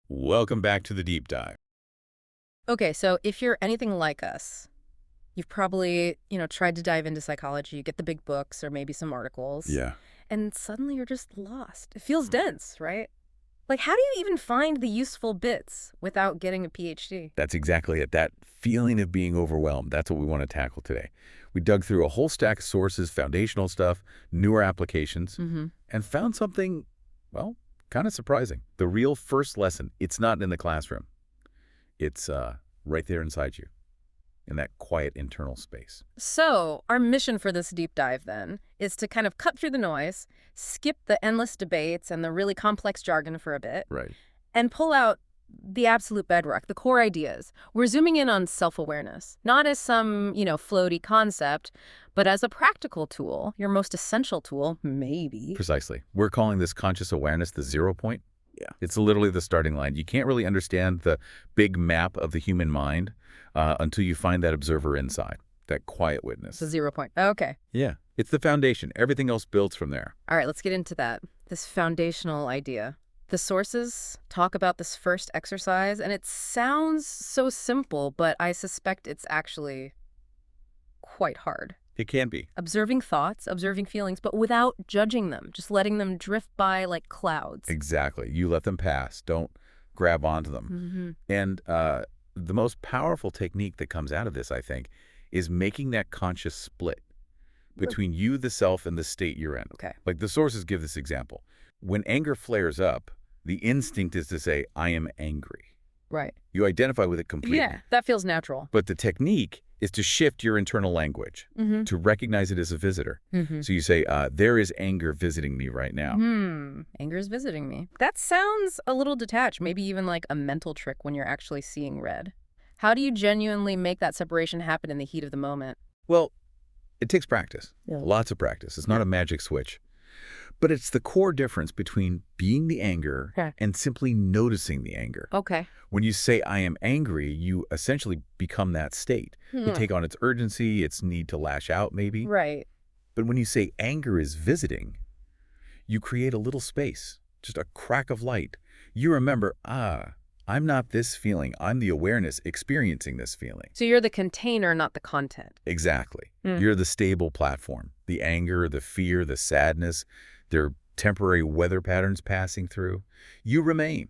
Welcome back to the deep dive. Okay, so if you're anything like us, you've probably, tried to dive into psychology, you get the big books or maybe some articles, Yeah. and suddenly you're just lost. It feels dense, right? Like, how do you even find the useful bits without getting a PhD? That's exactly it. That feeling of being overwhelmed. That's what we want to tackle today. We dug through a whole stack of sources, foundational stuff, newer applications, Mm-hmm. and found something, well, kind of surprising. The real first lesson, it's not in the classroom. It's right there inside you, in that quiet internal space. So, our mission for this deep dive, then, is to kind of cut through the noise, skip the endless debates and the really complex jargon for a bit, Right. and pull out the absolute bedrock, the core ideas. We're zooming in on self-awareness, not as some, floaty concept, but as a practical tool, your most essential tool, maybe. Precisely. We're calling this conscious awareness the 0 point. Yeah. It's literally the starting line. You can't really understand the big map of the human mind until you find that observer inside, that quiet witness. The 0 point. Okay. Yeah. It's the foundation. Everything else builds from there. All right, let's get into that. This foundational idea. The sources talk about this first exercise, and it sounds so simple, but I suspect it's actually quite hard. It can be. Observing thoughts, observing feelings, but without judging them, just letting them drift by like clouds. Exactly. You let them pass. Don't grab onto them. And the most powerful technique that comes out of this, I think, is making that conscious split between you, the self, and the state you're in. Okay. Like the sources give this example. When anger flares up, the instinct is to say, I am angry. Right. You identify with it completely. Yeah, that feels natural. But the technique is to shift your internal language, to recognize it as a visitor. So you say, there is anger visiting me right now. Anger is visiting me. That sounds a little detached, maybe even like a mental trick when you're actually seeing red. How do you genuinely make that separation happen in the heat of the moment? Well, it takes practice, Yeah. lots of practice. It's not a magic switch. But it's the core difference between being the anger Okay. and simply noticing the anger. Okay. When you say, I am angry, you essentially become that state. You take on its urgency, its need to lash out, maybe. Right. But when you say anger is visiting, you create a little space, just a crack of light. You remember, I'm not this feeling. I'm the awareness experiencing this feeling. So you're the container, not the content. Exactly. You're the stable platform. The anger, the fear, the sadness, their temporary weather patterns passing through. You remain.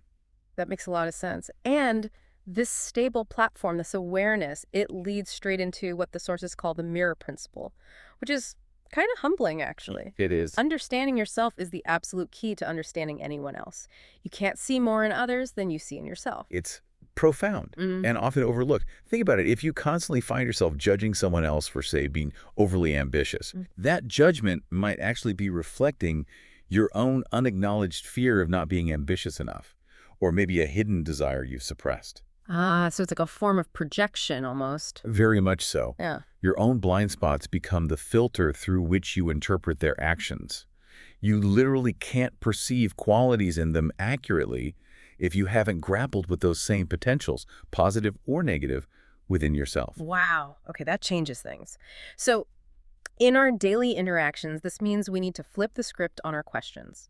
That makes a lot of sense. And this stable platform, this awareness, it leads straight into what the sources call the mirror principle, which is kind of humbling, actually. It is. Understanding yourself is the absolute key to understanding anyone else. You can't see more in others than you see in yourself. It's profound and often overlooked. Think about it. If you constantly find yourself judging someone else for, say, being overly ambitious, that judgment might actually be reflecting your own unacknowledged fear of not being ambitious enough, or maybe a hidden desire you've suppressed. So it's like a form of projection almost. Very much so. Yeah. Your own blind spots become the filter through which you interpret their actions. You literally can't perceive qualities in them accurately if you haven't grappled with those same potentials, positive or negative, within yourself. Wow. Okay, that changes things. So in our daily interactions, this means we need to flip the script on our questions.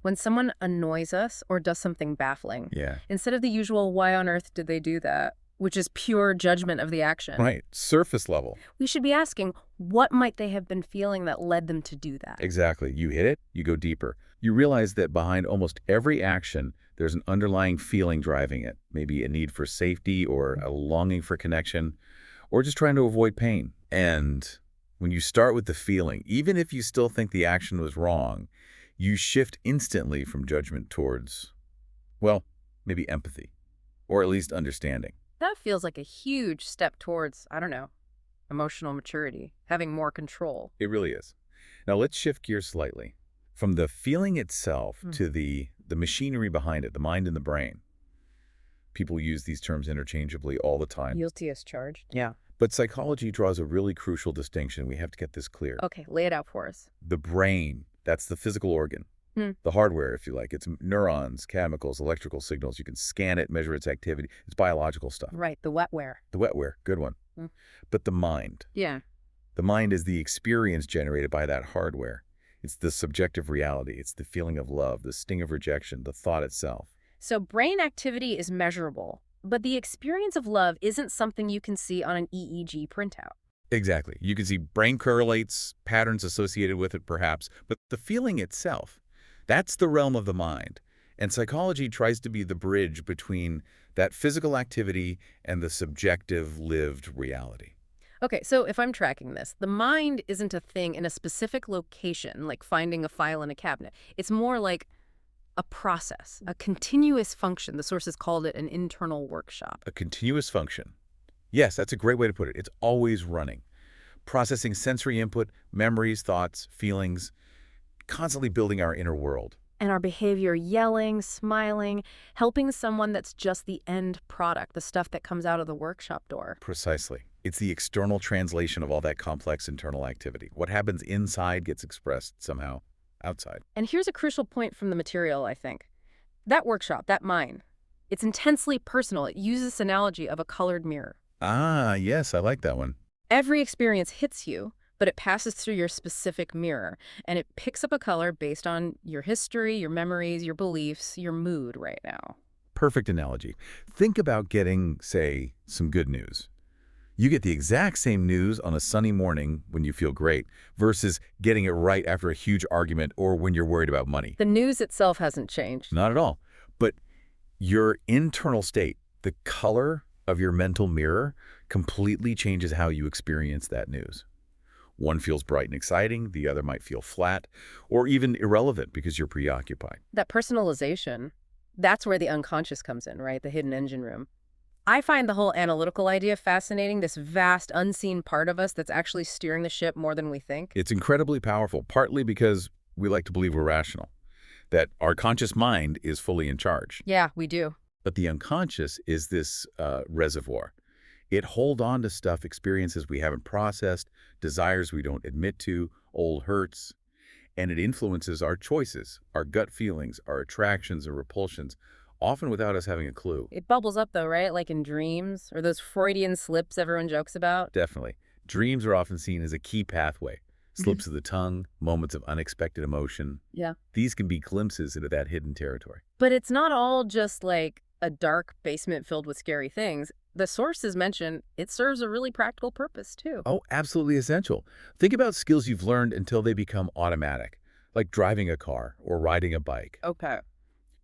When someone annoys us or does something baffling, Yeah. instead of the usual, why on earth did they do that, which is pure judgment of the action, Right. Surface level. we should be asking, what might they have been feeling that led them to do that? Exactly. You hit it, you go deeper. You realize that behind almost every action, there's an underlying feeling driving it. Maybe a need for safety or a longing for connection, or just trying to avoid pain. And when you start with the feeling, even if you still think the action was wrong, you shift instantly from judgment towards, well, maybe empathy, or at least understanding. That feels like a huge step towards, I don't know, emotional maturity, having more control. It really is. Now let's shift gears slightly. From the feeling itself to the machinery behind it, the mind and the brain. People use these terms interchangeably all the time. Guilty as charged. Yeah. But psychology draws a really crucial distinction. We have to get this clear. Okay, lay it out for us. The brain, that's the physical organ. The hardware, if you like. It's neurons, chemicals, electrical signals. You can scan it, measure its activity. It's biological stuff. Right, the wetware. The wetware, good one. But the mind. Yeah. The mind is the experience generated by that hardware. It's the subjective reality. It's the feeling of love, the sting of rejection, the thought itself. So brain activity is measurable, but the experience of love isn't something you can see on an EEG printout. Exactly. You can see brain correlates, patterns associated with it perhaps, but the feeling itself, that's the realm of the mind. And psychology tries to be the bridge between that physical activity and the subjective lived reality. Okay, so if I'm tracking this, the mind isn't a thing in a specific location, like finding a file in a cabinet. It's more like a process, a continuous function. The sources called it an internal workshop. A continuous function. Yes, that's a great way to put it. It's always running, processing sensory input, memories, thoughts, feelings, constantly building our inner world. And our behavior, yelling, smiling, helping someone that's just the end product, the stuff that comes out of the workshop door. Precisely. It's the external translation of all that complex internal activity. What happens inside gets expressed somehow outside. And here's a crucial point from the material, I think. That workshop, that mind, it's intensely personal. It uses this analogy of a colored mirror. Ah, yes, I like that one. Every experience hits you, but it passes through your specific mirror, and it picks up a color based on your history, your memories, your beliefs, your mood right now. Perfect analogy. Think about getting, say, some good news. You get the exact same news on a sunny morning when you feel great versus getting it right after a huge argument or when you're worried about money. The news itself hasn't changed. Not at all. But your internal state, the color of your mental mirror, completely changes how you experience that news. One feels bright and exciting, the other might feel flat or even irrelevant because you're preoccupied. That personalization, that's where the unconscious comes in, right? The hidden engine room. I find the whole analytical idea fascinating, this vast, unseen part of us that's actually steering the ship more than we think. It's incredibly powerful, partly because we like to believe we're rational, that our conscious mind is fully in charge. Yeah, we do. But the unconscious is this reservoir. It holds on to stuff, experiences we haven't processed, desires we don't admit to, old hurts, and it influences our choices, our gut feelings, our attractions and repulsions, often without us having a clue. It bubbles up though, right? Like in dreams or those Freudian slips everyone jokes about. Definitely. Dreams are often seen as a key pathway. Slips of the tongue, moments of unexpected emotion. Yeah. These can be glimpses into that hidden territory. But it's not all just like a dark basement filled with scary things. The sources mention it serves a really practical purpose too. Oh, absolutely essential. Think about skills you've learned until they become automatic, like driving a car or riding a bike. Okay.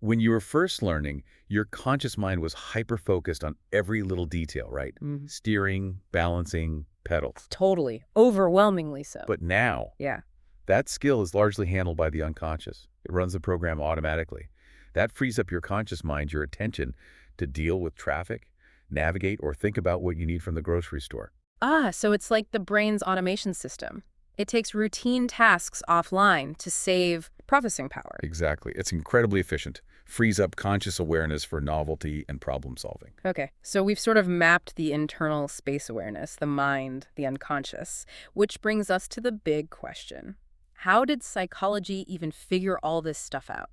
When you were first learning, your conscious mind was hyper-focused on every little detail, right? Steering, balancing, pedals. Totally. Overwhelmingly so. But now, yeah. that skill is largely handled by the unconscious. It runs the program automatically. That frees up your conscious mind, your attention, to deal with traffic, navigate, or think about what you need from the grocery store. Ah, so it's like the brain's automation system. It takes routine tasks offline to save processing power. Exactly. It's incredibly efficient. Frees up conscious awareness for novelty and problem solving. Okay, so we've sort of mapped the internal space awareness, the mind, the unconscious, which brings us to the big question. How did psychology even figure all this stuff out?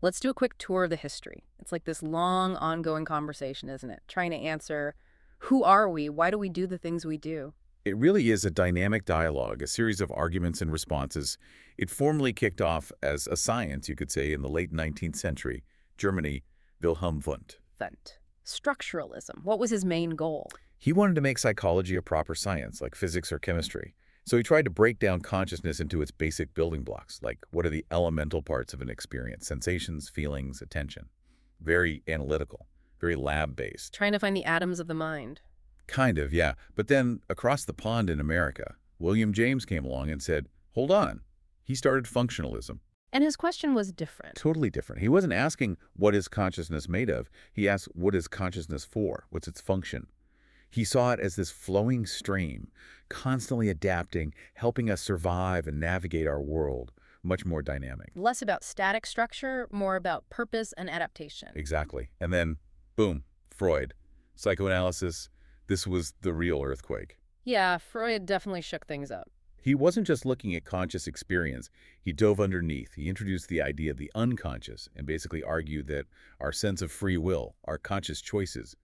Let's do a quick tour of the history. It's like this long, ongoing conversation, isn't it? Trying to answer, who are we? Why do we do the things we do? It really is a dynamic dialogue, a series of arguments and responses. It formally kicked off as a science, you could say, in the late 19th century. Germany, Wilhelm Wundt. Structuralism. What was his main goal? He wanted to make psychology a proper science, like physics or chemistry. So he tried to break down consciousness into its basic building blocks, like what are the elemental parts of an experience, sensations, feelings, attention. Very analytical, very lab-based. Trying to find the atoms of the mind. Kind of, yeah. But then, across the pond in America, William James came along and said, hold on. He started functionalism. And his question was different. Totally different. He wasn't asking, what is consciousness made of? He asked, what is consciousness for? What's its function? He saw it as this flowing stream, constantly adapting, helping us survive and navigate our world, much more dynamic. Less about static structure, more about purpose and adaptation. Exactly. And then, boom, Freud. Psychoanalysis. This was the real earthquake. Yeah, Freud definitely shook things up. He wasn't just looking at conscious experience. He dove underneath. He introduced the idea of the unconscious and basically argued that our sense of free will, our conscious choices,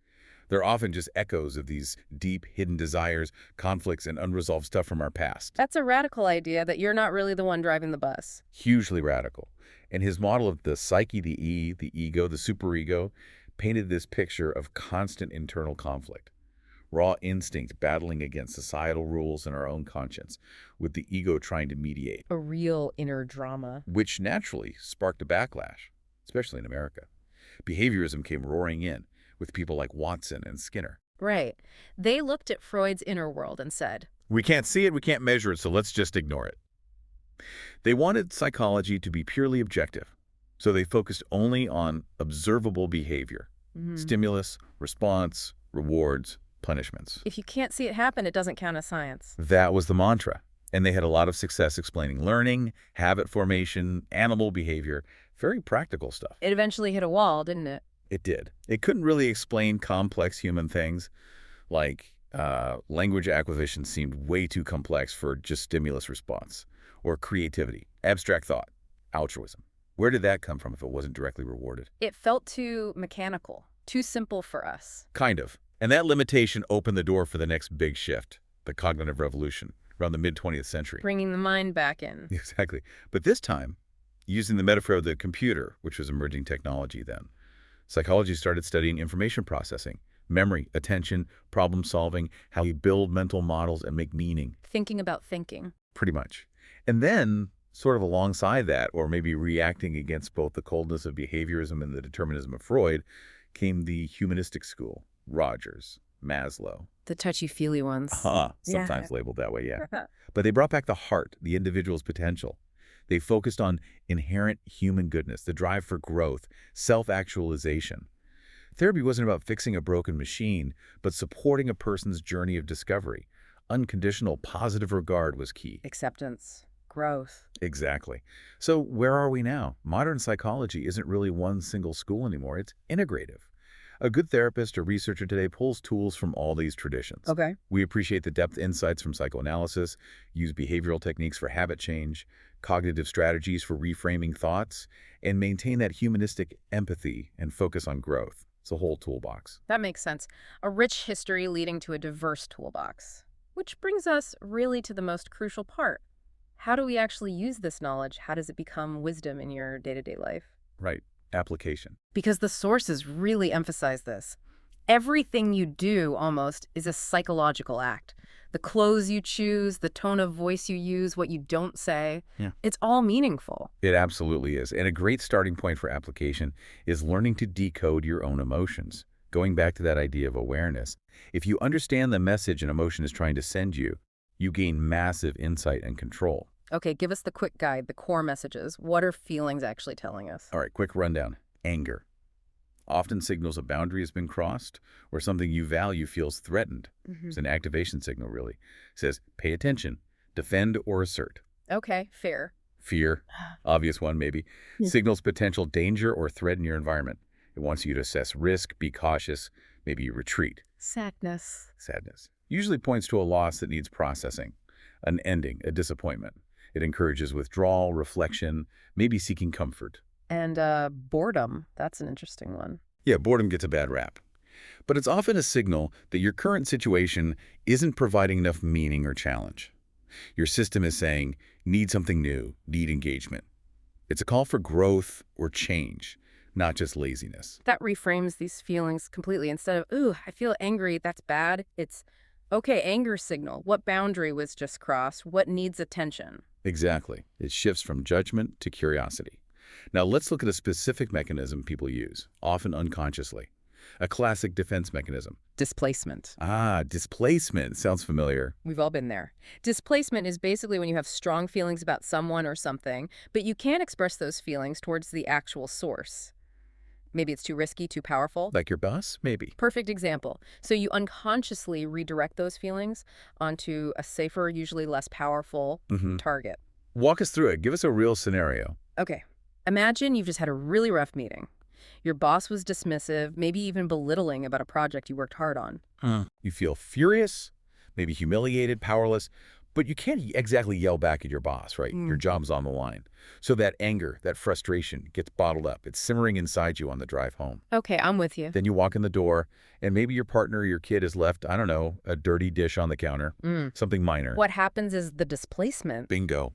they're often just echoes of these deep, hidden desires, conflicts, and unresolved stuff from our past. That's a radical idea that you're not really the one driving the bus. Hugely radical. And his model of the psyche, the ego, the superego, painted this picture of constant internal conflict. Raw instinct battling against societal rules and our own conscience, with the ego trying to mediate, A real inner drama. which naturally sparked a backlash, especially in America. Behaviorism came roaring in, with people like Watson and Skinner. Right. They looked at Freud's inner world and said, We can't see it, we can't measure it, so let's just ignore it. They wanted psychology to be purely objective, so they focused only on observable behavior, stimulus, response, rewards, punishments. if you can't see it happen, it doesn't count as science. That was the mantra, and they had a lot of success explaining learning, habit formation, animal behavior, very practical stuff. It eventually hit a wall, didn't it? It did. It couldn't really explain complex human things, like language acquisition seemed way too complex for just stimulus response, or creativity, abstract thought, altruism. Where did that come from if it wasn't directly rewarded? It felt too mechanical, too simple for us. Kind of. And that limitation opened the door for the next big shift, the cognitive revolution, around the mid-20th century. Bringing the mind back in. Exactly. But this time, using the metaphor of the computer, which was emerging technology then, psychology started studying information processing, memory, attention, problem solving, how you build mental models and make meaning. Thinking about thinking. Pretty much. And then, sort of alongside that, or maybe reacting against both the coldness of behaviorism and the determinism of Freud, came the humanistic school, Rogers, Maslow. The touchy-feely ones. Sometimes labeled that way, yeah. But they brought back the heart, the individual's potential. They focused on inherent human goodness, the drive for growth, self-actualization. Therapy wasn't about fixing a broken machine, but supporting a person's journey of discovery. Unconditional, positive regard was key. Acceptance. Growth. Exactly. So where are we now? Modern psychology isn't really one single school anymore. It's integrative. A good therapist or researcher today pulls tools from all these traditions. Okay. We appreciate the depth insights from psychoanalysis, use behavioral techniques for habit change, cognitive strategies for reframing thoughts, and maintain that humanistic empathy and focus on growth. It's a whole toolbox. That makes sense. A rich history leading to a diverse toolbox. Which brings us really to the most crucial part. How do we actually use this knowledge? How does it become wisdom in your day-to-day life? Right. Application. Because the sources really emphasize this. Everything you do, almost, is a psychological act. The clothes you choose, the tone of voice you use, what you don't say, it's all meaningful. It absolutely is. And a great starting point for application is learning to decode your own emotions. Going back to that idea of awareness, if you understand the message an emotion is trying to send you, you gain massive insight and control. Okay, give us the quick guide, the core messages. What are feelings actually telling us? All right, quick rundown. Anger often signals a boundary has been crossed or something you value feels threatened. It's an activation signal, really. It says, pay attention, defend or assert. Okay, fair. Fear, obvious one maybe, signals potential danger or threat in your environment. It wants you to assess risk, be cautious, maybe you retreat. Sadness. Sadness usually points to a loss that needs processing, an ending, a disappointment. It encourages withdrawal, reflection, maybe seeking comfort. And boredom. That's an interesting one. Yeah, boredom gets a bad rap. But it's often a signal that your current situation isn't providing enough meaning or challenge. Your system is saying, need something new, need engagement. It's a call for growth or change, not just laziness. That reframes these feelings completely. Instead of, ooh, I feel angry, that's bad, it's, okay, anger signal. What boundary was just crossed? What needs attention? Exactly. It shifts from judgment to curiosity. Now let's look at a specific mechanism people use, often unconsciously. A classic defense mechanism. Displacement. Displacement. Sounds familiar. We've all been there. Displacement is basically when you have strong feelings about someone or something, but you can't express those feelings towards the actual source. Maybe it's too risky, too powerful. Like your boss? Maybe. Perfect example. So you unconsciously redirect those feelings onto a safer, usually less powerful target. Walk us through it. Give us a real scenario. Okay. Imagine you've just had a really rough meeting. Your boss was dismissive, maybe even belittling about a project you worked hard on. You feel furious, maybe humiliated, powerless, but you can't exactly yell back at your boss, right? Your job's on the line. So that anger, that frustration gets bottled up. It's simmering inside you on the drive home. Okay, I'm with you. Then you walk in the door, and maybe your partner or your kid has left, I don't know, a dirty dish on the counter, something minor. What happens is the displacement. Bingo.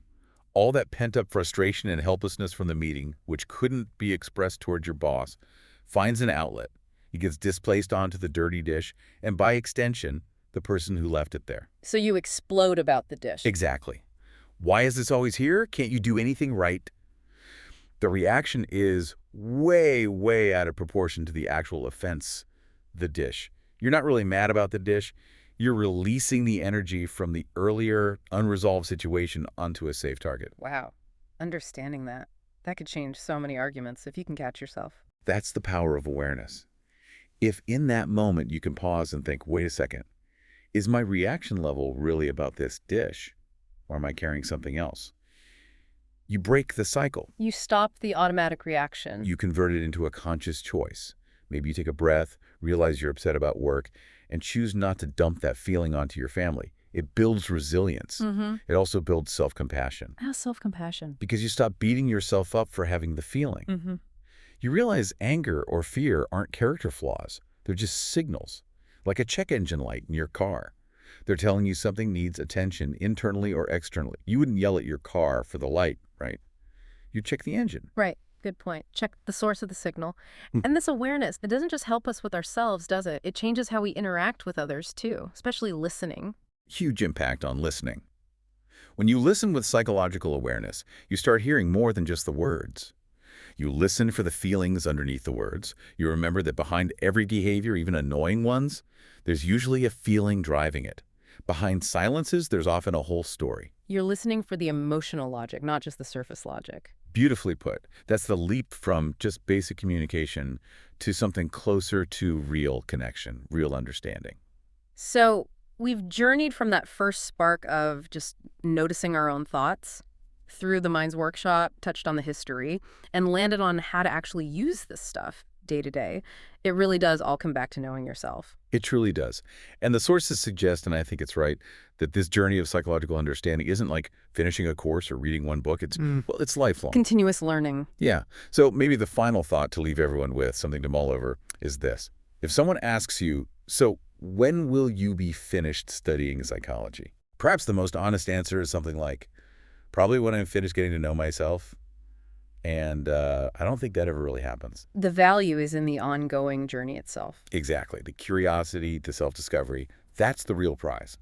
All that pent-up frustration and helplessness from the meeting, which couldn't be expressed toward your boss, finds an outlet. It gets displaced onto the dirty dish, and by extension, the person who left it there. So you explode about the dish. Exactly. Why is this always here? Can't you do anything right? The reaction is way, way out of proportion to the actual offense, the dish. You're not really mad about the dish. You're releasing the energy from the earlier unresolved situation onto a safe target. Wow. Understanding that could change so many arguments if you can catch yourself. That's the power of awareness. If in that moment you can pause and think, wait a second, is my reaction level really about this dish, or am I carrying something else? You break the cycle. You stop the automatic reaction. You convert it into a conscious choice. Maybe you take a breath, realize you're upset about work, and choose not to dump that feeling onto your family. It builds resilience. It also builds self-compassion. How's self-compassion? Because you stop beating yourself up for having the feeling. You realize anger or fear aren't character flaws. They're just signals, like a check engine light in your car. They're telling you something needs attention internally or externally. You wouldn't yell at your car for the light, right? You check the engine. Right. Good point. Check the source of the signal. And this awareness, it doesn't just help us with ourselves, does it? It changes how we interact with others, too, especially listening. Huge impact on listening. When you listen with psychological awareness, you start hearing more than just the words. You listen for the feelings underneath the words. You remember that behind every behavior, even annoying ones, there's usually a feeling driving it. Behind silences, there's often a whole story. You're listening for the emotional logic, not just the surface logic. Beautifully put. That's the leap from just basic communication to something closer to real connection, real understanding. So we've journeyed from that first spark of just noticing our own thoughts through the mind's workshop, touched on the history, and landed on how to actually use this stuff day to day. It really does all come back to knowing yourself. It truly does. And the sources suggest, and I think it's right, that this journey of psychological understanding isn't like finishing a course or reading one book. Well, it's lifelong. Continuous learning. Yeah. So maybe the final thought to leave everyone with, something to mull over, is this. If someone asks you, so when will you be finished studying psychology? Perhaps the most honest answer is something like, probably when I'm finished getting to know myself. And I don't think that ever really happens. The value is in the ongoing journey itself. Exactly. The curiosity, the self-discovery, that's the real prize.